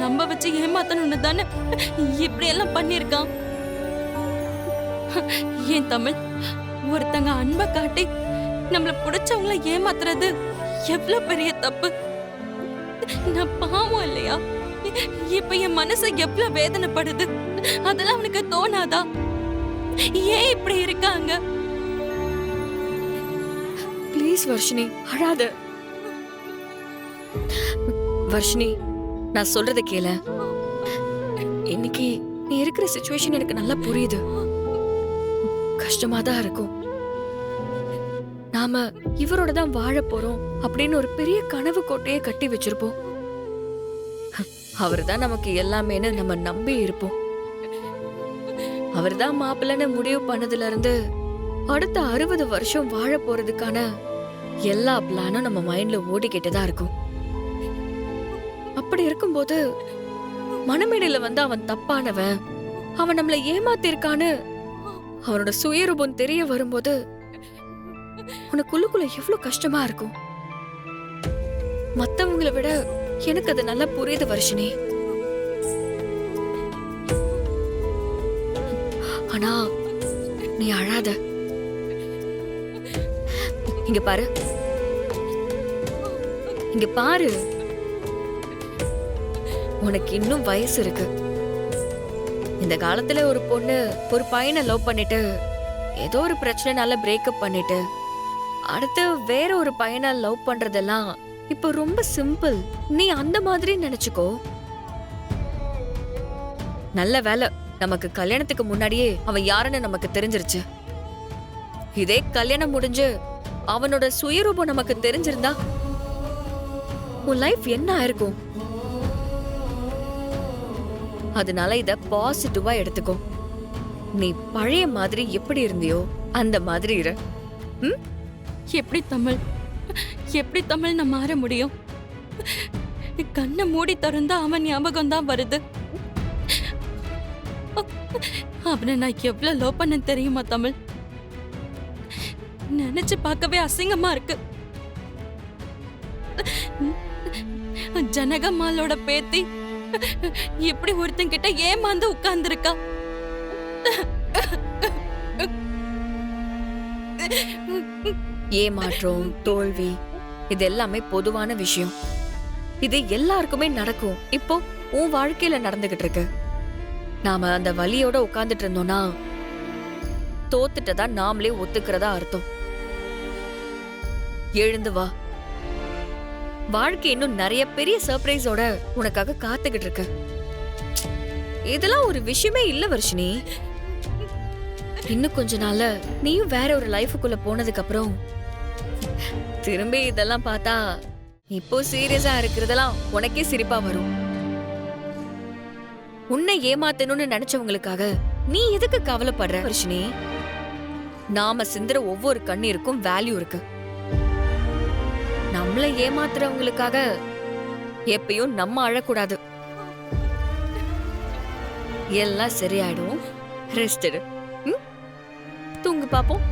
நம்ப வச்சு ஏமாத்தணும்னு தானே இப்படி எல்லாம் பண்ணிருக்கான். ஏன் தமிழ், ஒருத்தங்க அன்பை காட்டி நம்மள பிடிச்சவங்கள ஏமாத்துறது எவ்வளவு பெரிய தப்பு. நான் பாவம் இல்லையா? இப்ப என் மனசு எவ்வளவு வேதனைப்படுது. அதெல்லாம் அவனுக்கு தோணாதா? ஏன் இப்படி இருக்காங்க? ப்ளீஸ் வர்ஷினி, அழாத. வர்ஷினி, நான் சொல்றத கேள. இன்னைக்கு நீ இருக்கிற சிச்சுவேஷன் எனக்கு நல்லா புரியுது. கஷ்டமா தான் இருக்கும். நாம இவரோட தான் வாழ போறோம் அப்படின்னு ஒரு பெரிய கனவு கோட்டையை கட்டி வச்சிருப்போம். அவர்தான் நமக்கு எல்லாமேன்னு நம்ம நம்பி இருப்போம். அவர்தான் மாப்பிள்ளைன்னு முடிவு பண்ணதுல இருந்து அடுத்த 60 வருஷம் வாழ போறதுக்கான எல்லா பிளானும் நம்ம மைண்ட்ல ஓடிக்கிட்டு தான் இருக்கும். அப்படி இருக்கும்போது மனமேடையில வந்து அவன் தப்பானவன், அவன் நம்மள ஏமாத்திருக்கான்னு அவனோட சுயரூபம் தெரிய வரும்போது உனக்குள்ளுக்குள்ள எவ்வளவு கஷ்டமா இருக்கும். மத்தவங்களை விட எனக்கு அது நல்லா புரியுது வர்ஷினி. ஆனா நீ அழாத. இங்க பாரு, இங்க பாரு. உனக்கு இன்னும் வயசு இருக்கு. இந்த காலத்துல ஒரு பொண்ணு ஒரு பையனை லவ் பண்ணிட்டு ஏதோ ஒரு பிரச்சனைனால பிரேக்கப் பண்ணிட்டு அடுத்து வேற ஒரு பையனை லவ் பண்றதெல்லாம் இப்ப ரொம்ப சிம்பிள். நீ அந்த மாதிரி நினைச்சுக்கோ. நல்ல வேலை, நமக்கு கல்யாணத்துக்கு முன்னாடியே அவன் யாருன்னு நமக்கு தெரிஞ்சிருச்சு. இதே கல்யாணம் முடிஞ்சு அவனோட சுயரூபம் நமக்கு தெரிஞ்சிருந்தா உன் லைஃப் என்ன ஆயிருக்கும்? அதனால இத பாசிட்டிவா எடுத்துக்கோ. நீ பழைய மாதிரி எப்படி இருந்தியோ அந்த மாதிரி இரு. எப்படி தமிழ், எப்படி தமிழ் நான் மாற முடியும்? கண்ணை மூடி திறந்தா அவன் ஞாபகம் தான் வருது. அவனை நான் எவ்வளவு லவ் பண்ண தெரியுமா தமிழ்? நினைச்சு பார்க்கவே அசிங்கமா இருக்கு. ஜனகம்மாளோட பேத்தி எப்படி ஒருத்தன் கிட்ட ஏமாந்து உட்கார்ந்துருக்கா. ஏமாற்றம், தோல்வி இது எல்லாமே பொதுவான விஷயம். இது எல்லாருக்குமே நடக்கும். இப்போ உன் வாழ்க்கையில நடந்துகிட்டு இருக்கு. நாம அந்த வலியோட உட்கார்ந்துட்டு இருந்தோம்னா தோத்துட்டதா நாமளே ஒத்துக்கிறதா அர்த்தம். எழுந்து வா. வாழ்க்கை இன்னும் நிறைய பெரிய சர்ப்ரைஸோட உனக்காக காத்துக்கிட்டு இருக்கு. இதெல்லாம் ஒரு விஷயமே இல்ல வர்ஷினி. இன்னும் கொஞ்ச நாள்ல நீயும் வேற ஒரு லைஃபுக்குள்ள போனதுக்கு அப்புறம் திரும்பி இதெல்லாம் பார்த்தா இப்போ சீரியஸா இருக்கிறதெல்லாம் உனக்கே சிரிப்பா வரும். உன்னை ஏமாத்தணும்னு நினைச்சவங்களுக்காக நீ எதுக்கு கவலைப்படுற வர்ஷினி? நாம சிந்துற ஒவ்வொரு கண்ணீருக்கும் வேல்யூ இருக்கு. நம்மள ஏமாத்துறவங்களுக்காக எப்பயும் நம்ம அழக்கூடாது. எல்லாம் சரியாயிடும். ரெஸ்ட் எடு. தூங்கு பாப்போம்.